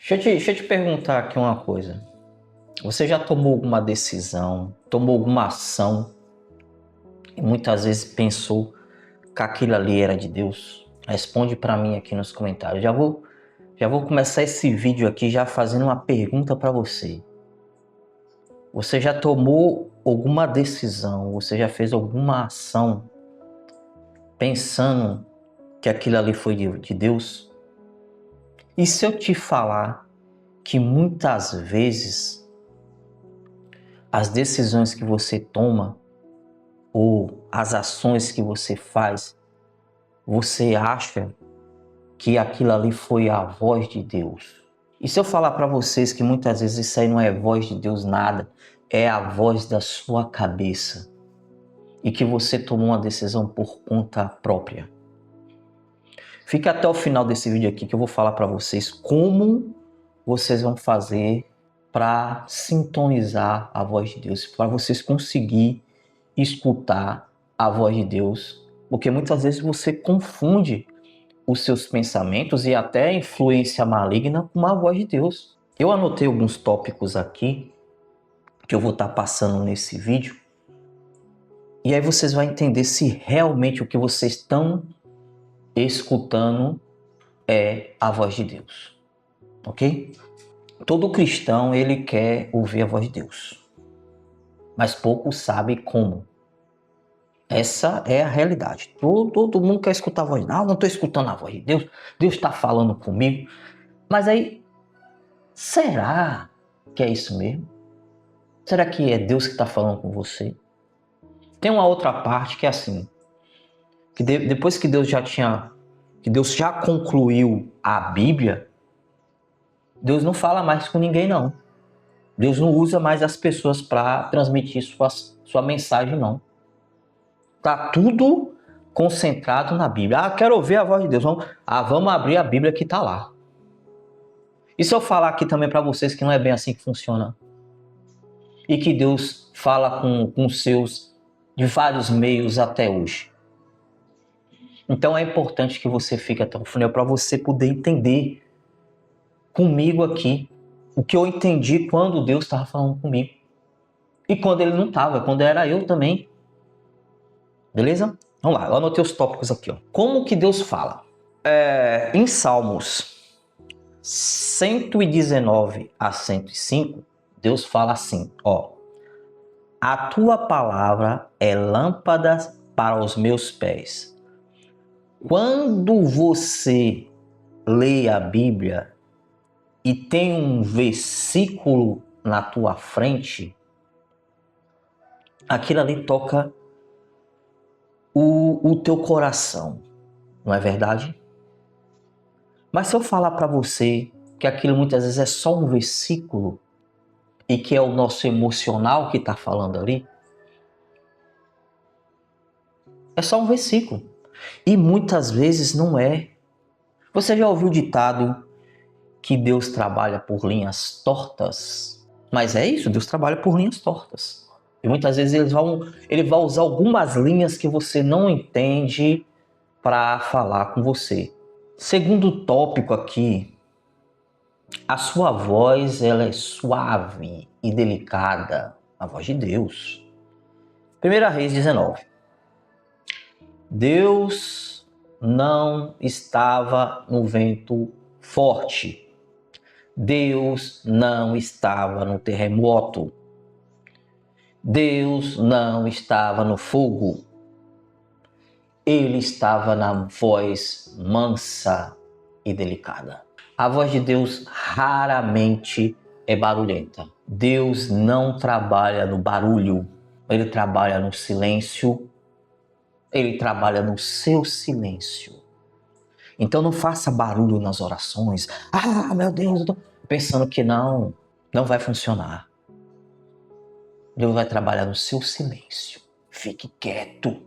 Deixa eu te perguntar aqui uma coisa. Você já tomou alguma decisão, tomou alguma ação e muitas vezes pensou que aquilo ali era de Deus? Responde para mim aqui nos comentários. Já vou começar esse vídeo aqui já fazendo uma pergunta para você. Você já tomou alguma decisão, você já fez alguma ação pensando que aquilo ali foi de Deus? E se eu te falar que muitas vezes as decisões que você toma ou as ações que você faz, você acha que aquilo ali foi a voz de Deus? E se eu falar para vocês que muitas vezes isso aí não é voz de Deus nada, é a voz da sua cabeça e que você tomou uma decisão por conta própria? Fica até o final desse vídeo aqui que eu vou falar para vocês como vocês vão fazer para sintonizar a voz de Deus, para vocês conseguir escutar a voz de Deus, porque muitas vezes você confunde os seus pensamentos e até a influência maligna com a voz de Deus. Eu anotei alguns tópicos aqui que eu vou estar passando nesse vídeo e aí vocês vão entender se realmente o que vocês estão escutando é a voz de Deus, ok? Todo cristão ele quer ouvir a voz de Deus, mas pouco sabe como. Essa é a realidade. Todo mundo quer escutar a voz. Não estou escutando a voz de Deus. Deus está falando comigo. Mas aí, será que é isso mesmo? Será que é Deus que está falando com você? Tem uma outra parte que é assim, que depois que Deus já concluiu a Bíblia, Deus não fala mais com ninguém, não. Deus não usa mais as pessoas para transmitir sua mensagem, não. Tá tudo concentrado na Bíblia. Quero ouvir a voz de Deus. Vamos abrir a Bíblia que está lá. E se eu falar aqui também para vocês que não é bem assim que funciona? E que Deus fala com os seus de vários meios até hoje. Então é importante que você fique até o final para você poder entender comigo aqui o que eu entendi quando Deus estava falando comigo. E quando ele não estava, quando era eu também. Beleza? Vamos lá, eu anotei os tópicos aqui. Ó. Como que Deus fala? Em Salmos 119 a 105, Deus fala assim, ó. A tua palavra é lâmpada para os meus pés. Quando você lê a Bíblia e tem um versículo na tua frente, aquilo ali toca o teu coração, não é verdade? Mas se eu falar para você que aquilo muitas vezes é só um versículo e que é o nosso emocional que está falando ali, é só um versículo. E muitas vezes não é. Você já ouviu o ditado que Deus trabalha por linhas tortas? Mas é isso, Deus trabalha por linhas tortas. E muitas vezes ele vai usar algumas linhas que você não entende para falar com você. Segundo tópico aqui, a sua voz ela é suave e delicada, a voz de Deus. 1 Reis 19. Deus não estava no vento forte. Deus não estava no terremoto. Deus não estava no fogo. Ele estava na voz mansa e delicada. A voz de Deus raramente é barulhenta. Deus não trabalha no barulho. Ele trabalha no silêncio. Ele trabalha no seu silêncio. Então não faça barulho nas orações. Meu Deus, eu tô pensando que não vai funcionar. Deus vai trabalhar no seu silêncio. Fique quieto.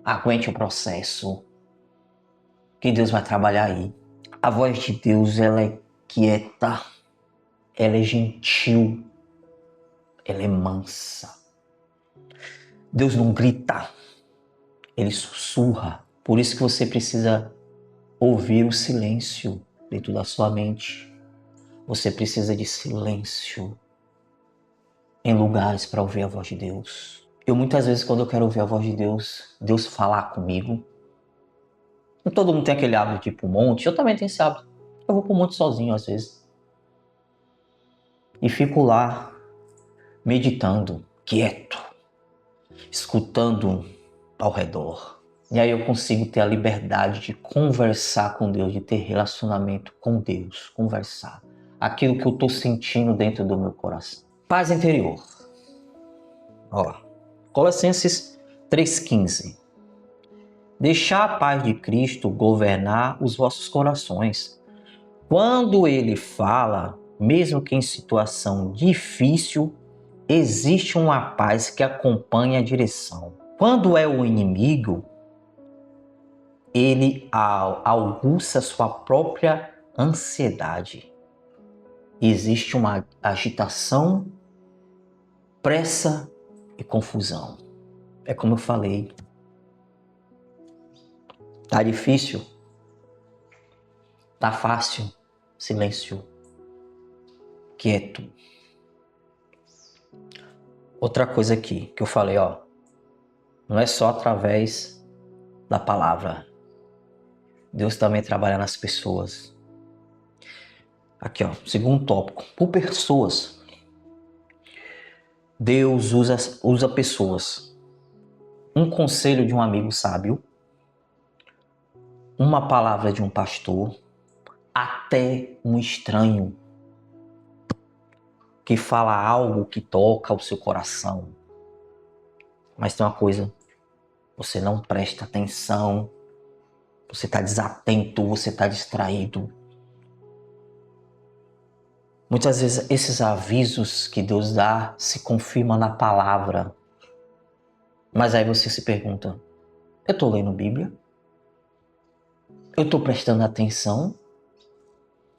Aguente o processo. Que Deus vai trabalhar aí. A voz de Deus, ela é quieta. Ela é gentil. Ela é mansa. Deus não grita. Ele sussurra. Por isso que você precisa ouvir o silêncio dentro da sua mente. Você precisa de silêncio em lugares para ouvir a voz de Deus. Eu muitas vezes, quando eu quero ouvir a voz de Deus, Deus falar comigo. Não todo mundo tem aquele hábito de ir pro monte. Eu também tenho esse hábito. Eu vou pro monte sozinho às vezes. E fico lá, meditando, quieto, escutando ao redor. E aí eu consigo ter a liberdade de conversar com Deus, de ter relacionamento com Deus, conversar. Aquilo que eu estou sentindo dentro do meu coração. Paz interior. Ó, Colossenses 3,15. Deixar a paz de Cristo governar os vossos corações. Quando ele fala, mesmo que em situação difícil, existe uma paz que acompanha a direção. Quando é o inimigo, ele aguça sua própria ansiedade. Existe uma agitação, pressa e confusão. É como eu falei. Tá difícil? Tá fácil? Silêncio. Quieto. Outra coisa aqui que eu falei, ó. Não é só através da palavra. Deus também trabalha nas pessoas. Aqui, ó, segundo tópico. Por pessoas. Deus usa pessoas. Um conselho de um amigo sábio. Uma palavra de um pastor. Até um estranho que fala algo que toca o seu coração. Mas tem uma coisa. Você não presta atenção. Você está desatento. Você está distraído. Muitas vezes esses avisos que Deus dá se confirmam na palavra. Mas aí você se pergunta, eu estou lendo Bíblia? Eu estou prestando atenção?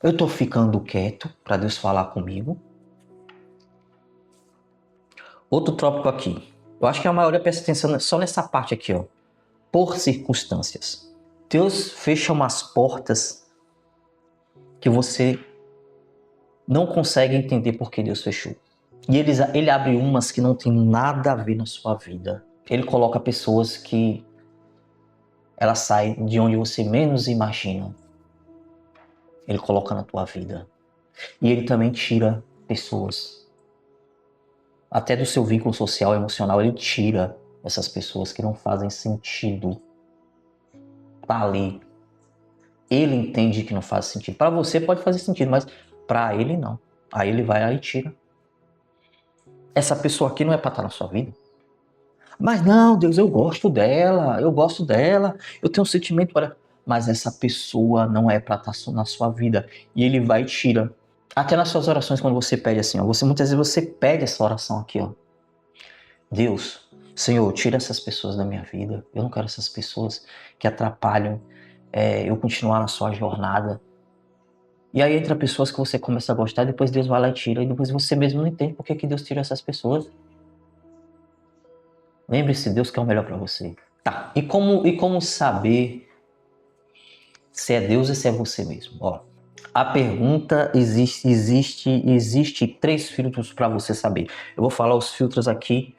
Eu estou ficando quieto para Deus falar comigo? Outro tópico aqui. Eu acho que a maioria presta atenção só nessa parte aqui, ó. Por circunstâncias. Deus fecha umas portas que você não consegue entender por que Deus fechou. E ele abre umas que não tem nada a ver na sua vida. Ele coloca pessoas que elas saem de onde você menos imagina. Ele coloca na tua vida. E ele também tira pessoas. Até do seu vínculo social, emocional, ele tira essas pessoas que não fazem sentido. Tá ali. Ele entende que não faz sentido. Para você pode fazer sentido, mas para ele não. Aí ele vai lá e tira. Essa pessoa aqui não é para estar na sua vida. Mas não, Deus, eu gosto dela, eu tenho um sentimento para... Mas essa pessoa não é para estar na sua vida. E ele vai e tira. Até nas suas orações, quando você pede assim, ó, muitas vezes você pede essa oração aqui, ó. Deus, Senhor, tira essas pessoas da minha vida. Eu não quero essas pessoas que atrapalham eu continuar na sua jornada. E aí entra pessoas que você começa a gostar, depois Deus vai lá e tira, e depois você mesmo não entende por que Deus tira essas pessoas. Lembre-se, Deus quer o melhor para você. Tá, e como saber se é Deus ou se é você mesmo? Ó, a pergunta existe 3 filtros para você saber. Eu vou falar os filtros aqui,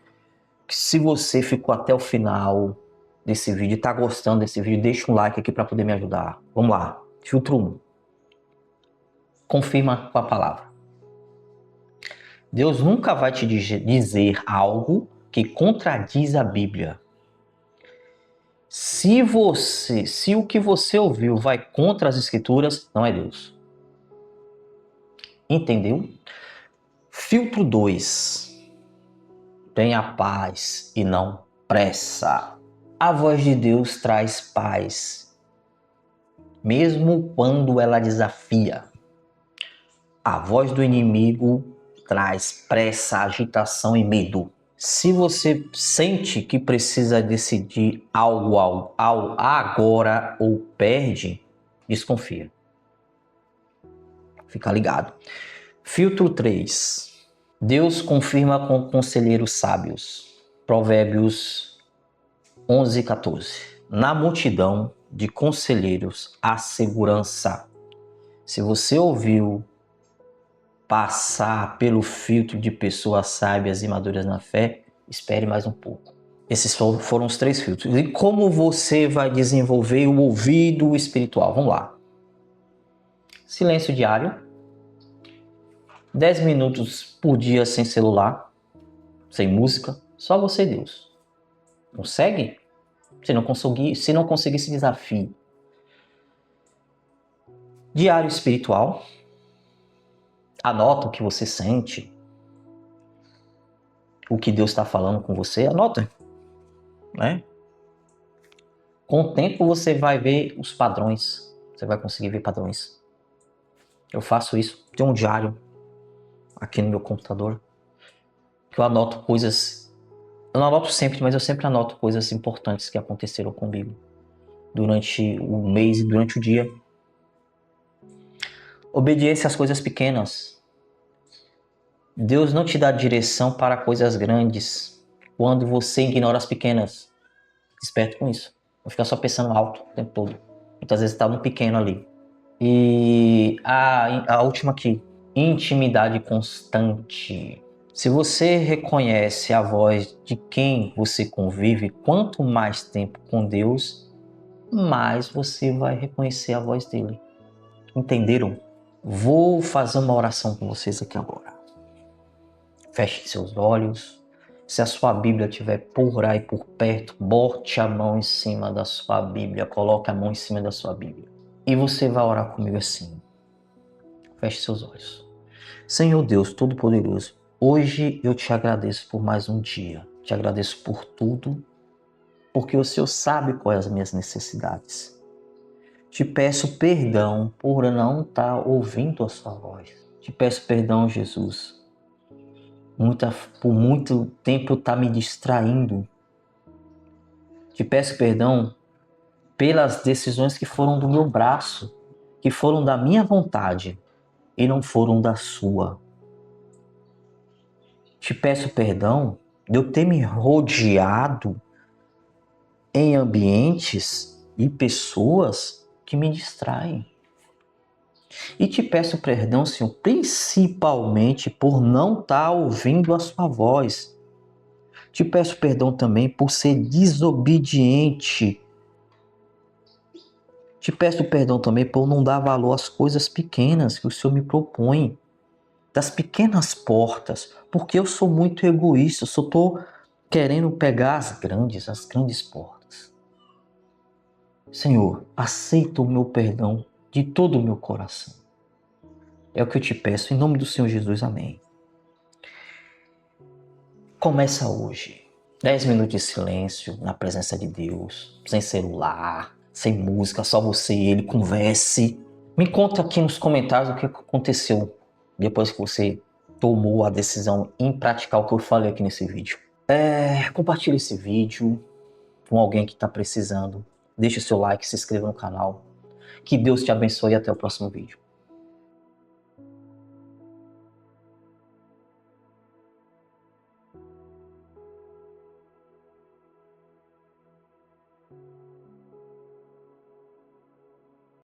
que se você ficou até o final desse vídeo e tá gostando desse vídeo, deixa um like aqui para poder me ajudar. Vamos lá. Filtro 1. Confirma com a palavra. Deus nunca vai te dizer algo que contradiz a Bíblia. Se o que você ouviu vai contra as Escrituras, não é Deus. Entendeu? Filtro 2. Tenha paz e não pressa. A voz de Deus traz paz, mesmo quando ela desafia. A voz do inimigo traz pressa, agitação e medo. Se você sente que precisa decidir algo agora ou perde, desconfia. Fica ligado. Filtro 3. Deus confirma com conselheiros sábios. Provérbios 11:14. Na multidão de conselheiros há segurança. Se você ouviu passar pelo filtro de pessoas sábias e maduras na fé, espere mais um pouco. Esses foram os 3 filtros. E como você vai desenvolver o ouvido espiritual? Vamos lá. Silêncio diário. 10 minutos por dia sem celular, sem música, só você e Deus. Consegue? Se não conseguir, se desafie. Diário espiritual. Anota o que você sente, o que Deus está falando com você, anota, né? Com o tempo você vai ver os padrões, você vai conseguir ver padrões. Eu faço isso, tenho um diário aqui no meu computador, que eu anoto coisas, eu não anoto sempre, mas eu sempre anoto coisas importantes que aconteceram comigo durante o mês e durante o dia. Obediência às coisas pequenas. Deus não te dá direção para coisas grandes quando você ignora as pequenas. Esperto com isso. Não ficar só pensando alto o tempo todo. Muitas vezes está no pequeno ali. E a última aqui. Intimidade constante. Se você reconhece a voz de quem você convive, quanto mais tempo com Deus, mais você vai reconhecer a voz dele. Entenderam? Vou fazer uma oração com vocês aqui agora. Feche seus olhos. Se a sua Bíblia estiver por aí por perto, bote a mão em cima da sua Bíblia. Coloque a mão em cima da sua Bíblia. E você vai orar comigo assim. Feche seus olhos. Senhor Deus Todo-Poderoso, hoje eu te agradeço por mais um dia. Te agradeço por tudo, porque o Senhor sabe quais as minhas necessidades. Te peço perdão por não estar ouvindo a sua voz. Te peço perdão, Jesus, por muito tempo estar me distraindo. Te peço perdão pelas decisões que foram do meu braço, que foram da minha vontade e não foram da sua. Te peço perdão de eu ter me rodeado em ambientes e pessoas que me distraem. E te peço perdão, Senhor, principalmente por não estar ouvindo a sua voz. Te peço perdão também por ser desobediente. Te peço perdão também por não dar valor às coisas pequenas que o Senhor me propõe. Das pequenas portas, porque eu sou muito egoísta, eu só estou querendo pegar as grandes portas. Senhor, aceita o meu perdão de todo o meu coração. É o que eu te peço, em nome do Senhor Jesus, amém. Começa hoje, 10 minutos de silêncio na presença de Deus, sem celular, sem música, só você e ele, converse. Me conta aqui nos comentários o que aconteceu depois que você tomou a decisão em praticar o que eu falei aqui nesse vídeo. Compartilhe esse vídeo com alguém que está precisando. Deixe o seu like, se inscreva no canal. Que Deus te abençoe e até o próximo vídeo.